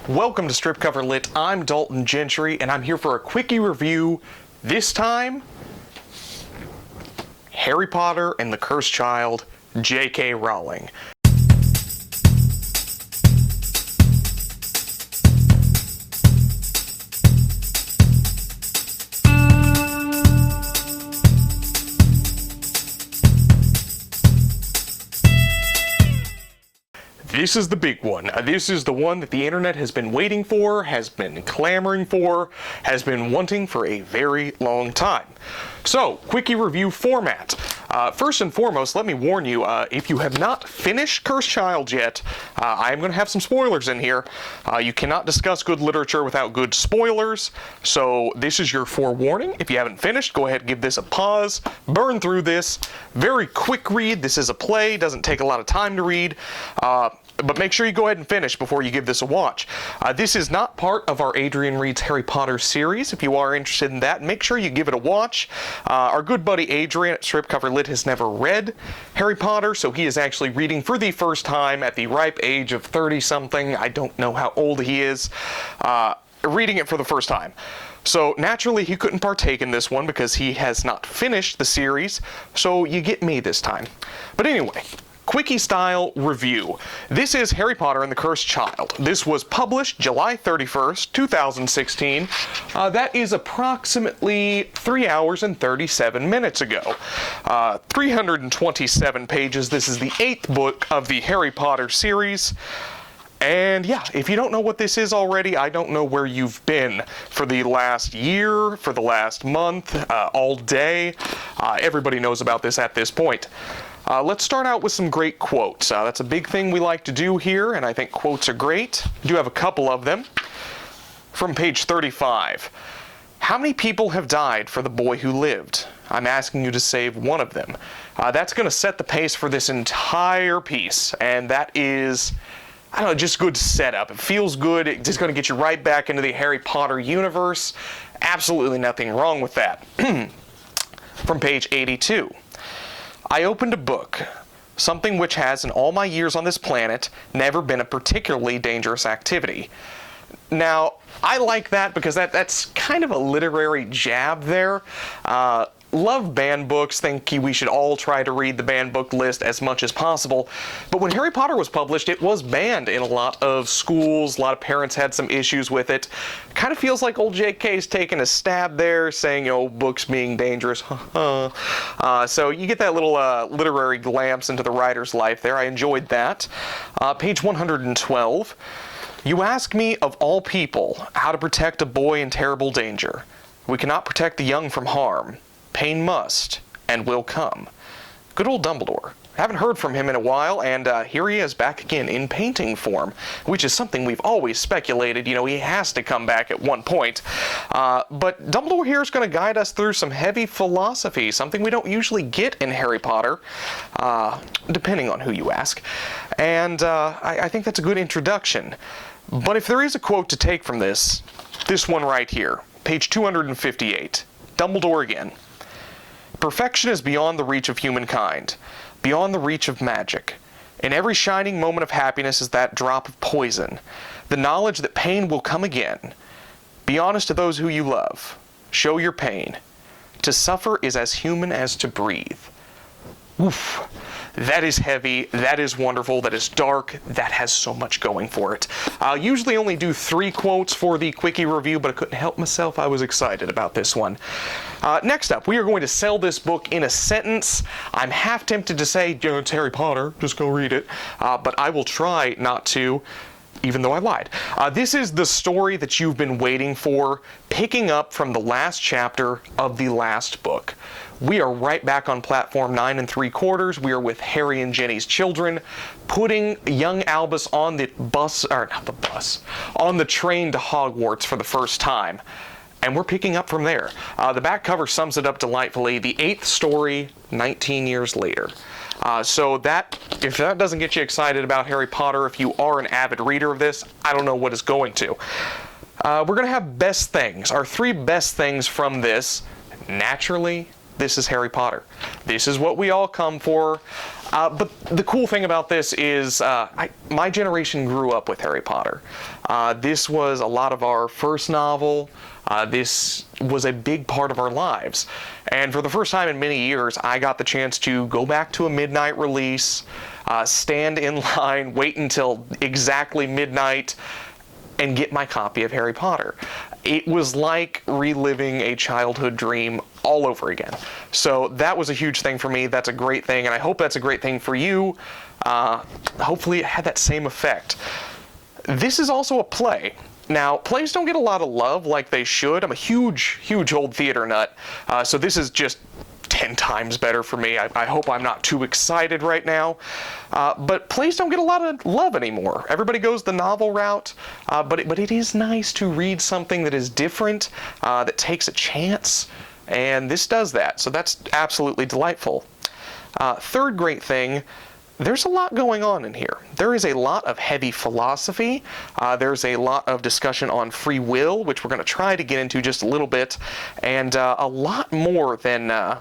Welcome to Strip Cover Lit. I'm Dalton Gentry, and I'm here for a quickie review. This time, Harry Potter and the Cursed Child, J.K. Rowling. This is the big one. This is the one that the internet has been waiting for, has been clamoring for, has been wanting for a very long time. So, quickie review format. First and foremost, let me warn you, if you have not finished Cursed Child yet, I am going to have some spoilers in here. You cannot discuss good literature without good spoilers, so this is your forewarning. If you haven't finished, go ahead and give this a pause, burn through this. Very quick read. This is a play, doesn't take a lot of time to read. But make sure you go ahead and finish before you give this a watch. This is not part of our Adrian Reads Harry Potter series. If you are interested in that, make sure you give it a watch. Our good buddy Adrian at Strip Cover Lit has never read Harry Potter, so he is actually reading for the first time at the ripe age of 30-something. I don't know how old he is. Reading it for the first time. So naturally he couldn't partake in this one because he has not finished the series, so you get me this time. But anyway, quickie style review. This is Harry Potter and the Cursed Child. This was published July 31st, 2016. That is approximately 3 hours and 37 minutes ago. 327 pages. This is the 8th book of the Harry Potter series. And yeah, if you don't know what this is already, I don't know where you've been for the last year, for the last month, all day. Everybody knows about this at this point. Let's start out with some great quotes. That's a big thing we like to do here, and I think quotes are great. I do have a couple of them. From page 35. How many people have died for the boy who lived? I'm asking you to save one of them. That's going to set the pace for this entire piece, and that is, I don't know, just good setup. It feels good. It's just going to get you right back into the Harry Potter universe. Absolutely nothing wrong with that. From page 82. I opened a book, something which has in all my years on this planet never been a particularly dangerous activity. Now, I like that because that's kind of a literary jab there. Love banned books, think we should all try to read the banned book list as much as possible. But when Harry Potter was published, it was banned in a lot of schools. A lot of parents had some issues with it. Kind of feels like old JK's taking a stab there, saying, books being dangerous. So you get that little literary glimpse into the writer's life there. I enjoyed that. Page 112. You ask me, of all people, how to protect a boy in terrible danger. We cannot protect the young from harm. Pain must and will come. Good old Dumbledore. Haven't heard from him in a while, and here he is back again in painting form, which is something we've always speculated. He has to come back at one point. But Dumbledore here is going to guide us through some heavy philosophy, something we don't usually get in Harry Potter, depending on who you ask. And I think that's a good introduction. But if there is a quote to take from this one right here, page 258, Dumbledore again. Perfection is beyond the reach of humankind, beyond the reach of magic. In every shining moment of happiness is that drop of poison, the knowledge that pain will come again. Be honest to those who you love. Show your pain. To suffer is as human as to breathe. Oof. That is heavy, that is wonderful, that is dark, that has so much going for it. I'll usually only do 3 quotes for the quickie review, but I couldn't help myself. I was excited about this one. Next up, we are going to sell this book in a sentence. I'm half tempted to say, it's Harry Potter, just go read it. But I will try not to, even though I lied. This is the story that you've been waiting for, picking up from the last chapter of the last book. We are right back on platform 9 3/4. We are with Harry and Ginny's children, putting young Albus on the on the train to Hogwarts for the first time. And we're picking up from there. The back cover sums it up delightfully. The 8th story, 19 years later. So if that doesn't get you excited about Harry Potter, if you are an avid reader of this, I don't know what is going to. We're going to have best things. Our 3 best things from this, naturally, this is Harry Potter. This is what we all come for. But the cool thing about this is my generation grew up with Harry Potter. This was a lot of our first novel. This was a big part of our lives. And for the first time in many years, I got the chance to go back to a midnight release, stand in line, wait until exactly midnight, and get my copy of Harry Potter. It was like reliving a childhood dream all over again. So that was a huge thing for me. That's a great thing, and I hope that's a great thing for you. Hopefully it had that same effect. This is also a play. Now, plays don't get a lot of love like they should. I'm a huge old theater nut, so this is just 10 times better for me. I hope I'm not too excited right now. But plays don't get a lot of love anymore. Everybody goes the novel route, but it is nice to read something that is different, that takes a chance, and this does that, so that's absolutely delightful. Third great thing, there's a lot going on in here. There is a lot of heavy philosophy. There's a lot of discussion on free will, which we're going to try to get into just a little bit, and a lot more than the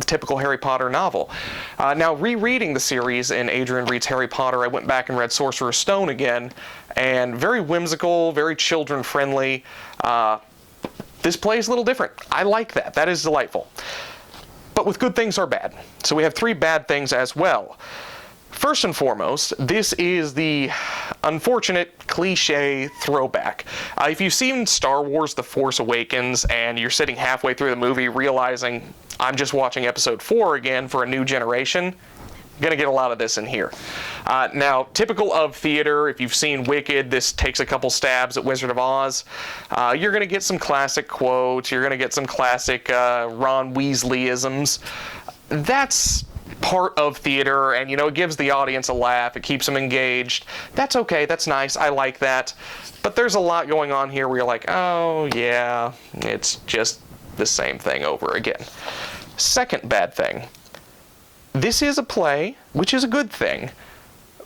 typical Harry Potter novel. Now, rereading the series in Adrian reads Harry Potter, I went back and read Sorcerer's Stone again, and very whimsical, very children-friendly. This play is a little different. I like that. That is delightful. But with good things are bad. So we have 3 bad things as well. First and foremost, this is the unfortunate cliche throwback. If you've seen Star Wars The Force Awakens and you're sitting halfway through the movie realizing I'm just watching episode 4 again for a new generation, you're going to get a lot of this in here. Now, typical of theater, if you've seen Wicked, this takes a couple stabs at Wizard of Oz. You're going to get some classic quotes, you're going to get some classic Ron Weasley-isms. That's part of theater, and it gives the audience a laugh, it keeps them engaged. That's okay, that's nice, I like that. But there's a lot going on here where you're like, oh yeah, it's just the same thing over again. Second bad thing, this is a play, which is a good thing,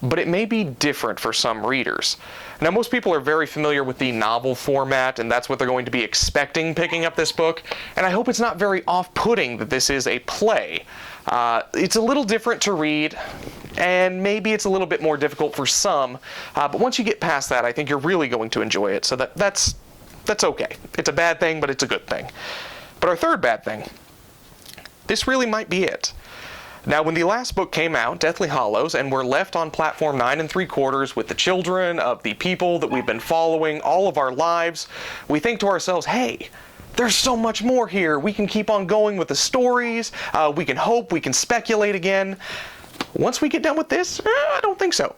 but it may be different for some readers. Now, most people are very familiar with the novel format, and that's what they're going to be expecting picking up this book, and I hope it's not very off-putting that this is a play. It's a little different to read, and maybe it's a little bit more difficult for some, but once you get past that, I think you're really going to enjoy it, so that's okay. It's a bad thing, but it's a good thing. But our third bad thing, this really might be it. Now, when the last book came out, Deathly Hallows, and we're left on platform 9 3/4 with the children of the people that we've been following all of our lives, we think to ourselves, hey, there's so much more here. We can keep on going with the stories. We can hope. We can speculate again. Once we get done with this, I don't think so.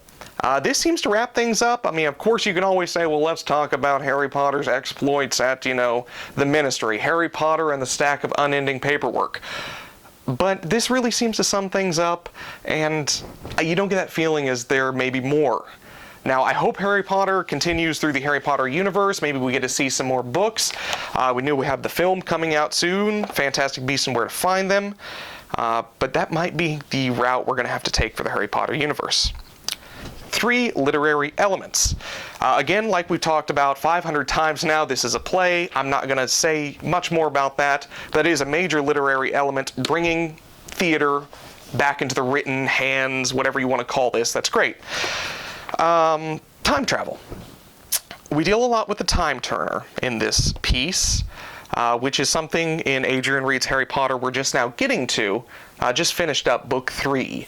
This seems to wrap things up. I mean, of course, you can always say, well, let's talk about Harry Potter's exploits at, the Ministry. Harry Potter and the stack of unending paperwork. But this really seems to sum things up, and you don't get that feeling as there may be more. Now, I hope Harry Potter continues through the Harry Potter universe. Maybe we get to see some more books. We knew we have the film coming out soon, Fantastic Beasts and Where to Find Them. But that might be the route we're going to have to take for the Harry Potter universe. 3 literary elements. Again, like we've talked about 500 times now, this is a play. I'm not going to say much more about that. That is a major literary element, bringing theater back into the written hands, whatever you want to call this. That's great. Time travel. We deal a lot with the time turner in this piece, which is something in Adrian Reed's Harry Potter we're just now getting to. Just finished up book 3.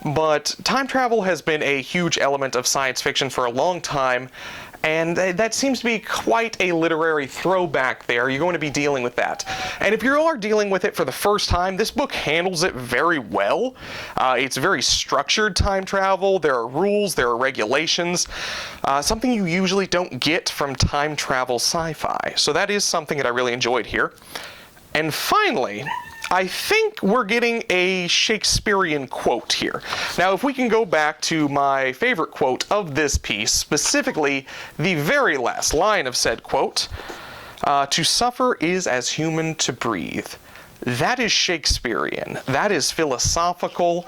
But time travel has been a huge element of science fiction for a long time, and that seems to be quite a literary throwback there. You're going to be dealing with that. And if you are dealing with it for the first time, this book handles it very well. It's very structured time travel. There are rules, there are regulations, something you usually don't get from time travel sci-fi. So that is something that I really enjoyed here. And finally, I think we're getting a Shakespearean quote here. Now, if we can go back to my favorite quote of this piece, specifically the very last line of said quote, "To suffer is as human to breathe. That is Shakespearean. That is philosophical.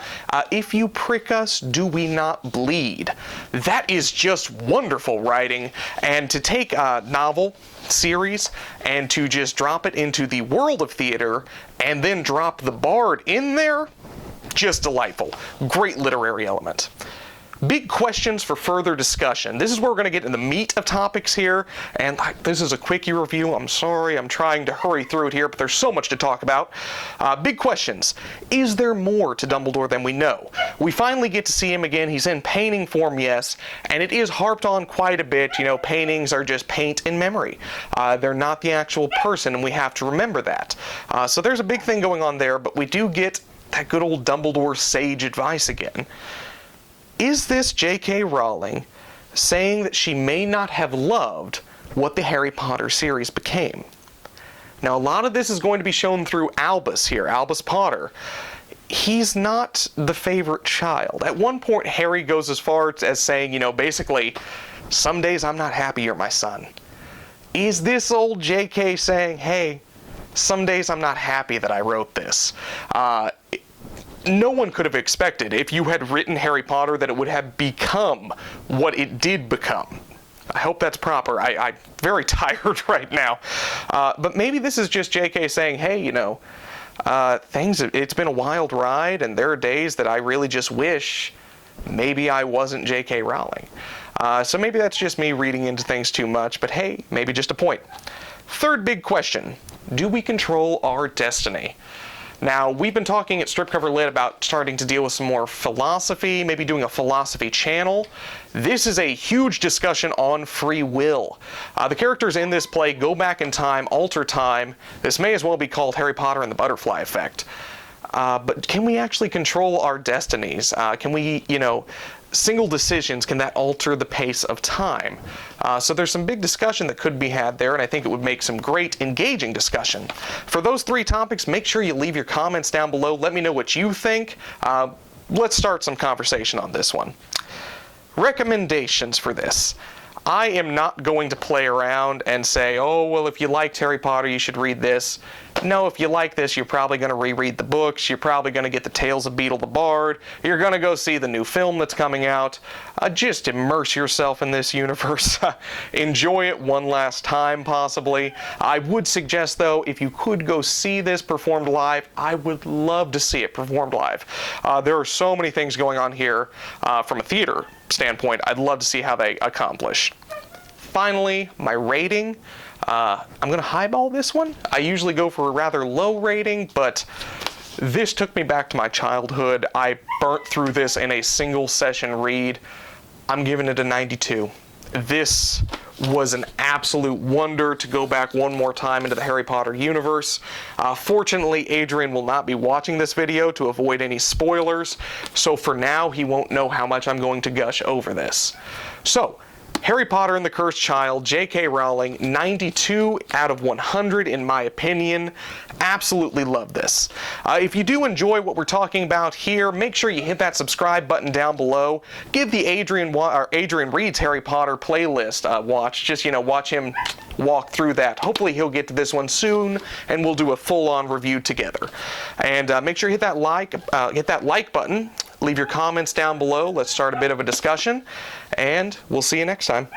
If you prick us, do we not bleed? That is just wonderful writing. And to take a novel series and to just drop it into the world of theater and then drop the bard in there, just delightful. Great literary element. Big questions for further discussion. This is where we're going to get in the meat of topics here, and this is a quickie review. I'm sorry, I'm trying to hurry through it here, but there's so much to talk about. Big questions. Is there more to Dumbledore than we know? We finally get to see him again. He's in painting form, yes, and it is harped on quite a bit. You know, paintings are just paint in memory. They're not the actual person, and we have to remember that. So there's a big thing going on there, but we do get that good old Dumbledore sage advice again. Is this J.K. Rowling saying that she may not have loved what the Harry Potter series became? Now, a lot of this is going to be shown through Albus here, Albus Potter. He's not the favorite child. At one point, Harry goes as far as saying, you know, basically, some days I'm not happy you're my son. Is this old J.K. saying, hey, some days I'm not happy that I wrote this? No one could have expected, if you had written Harry Potter, that it would have become what it did become. I hope that's proper. I'm very tired right now. But maybe this is just JK saying, hey, you know, it's been a wild ride, and there are days that I really just wish maybe I wasn't J.K. Rowling. So maybe that's just me reading into things too much, but hey, maybe just a point. Third big question, do we control our destiny? Now, we've been talking at Strip Cover Lit about starting to deal with some more philosophy, maybe doing a philosophy channel. This is a huge discussion on free will. The characters in this play go back in time, alter time. This may as well be called Harry Potter and the Butterfly Effect. But can we actually control our destinies? Can we, you know, single decisions, can that alter the pace of time? So there's some big discussion that could be had there, and I think it would make some great engaging discussion. For those three topics, make sure you leave your comments down below. Let me know what you think. Let's start some conversation on this one. Recommendations for this. I am not going to play around and say, oh, well, if you liked Harry Potter, you should read this. No, if you like this, you're probably going to reread the books. You're probably going to get the Tales of Beedle the Bard. You're going to go see the new film that's coming out. Just immerse yourself in this universe. Enjoy it one last time, possibly. I would suggest, though, if you could go see this performed live, I would love to see it performed live. There are so many things going on here from a theater standpoint. I'd love to see how they accomplish. Finally, my rating. I'm going to highball this one. I usually go for a rather low rating, but this took me back to my childhood. I burnt through this in a single session read. I'm giving it a 92. This was an absolute wonder to go back one more time into the Harry Potter universe. Fortunately, Adrian will not be watching this video to avoid any spoilers, so for now, he won't know how much I'm going to gush over this. So, Harry Potter and the Cursed Child, J.K. Rowling, 92 out of 100 in my opinion. Absolutely love this. If you do enjoy what we're talking about here, make sure you hit that subscribe button down below. Give the Adrian Reads Harry Potter playlist a watch. Just, you know, watch him walk through that. Hopefully he'll get to this one soon, and we'll do a full-on review together. And make sure you hit that like button. Leave your comments down below. Let's start a bit of a discussion, and we'll see you next time.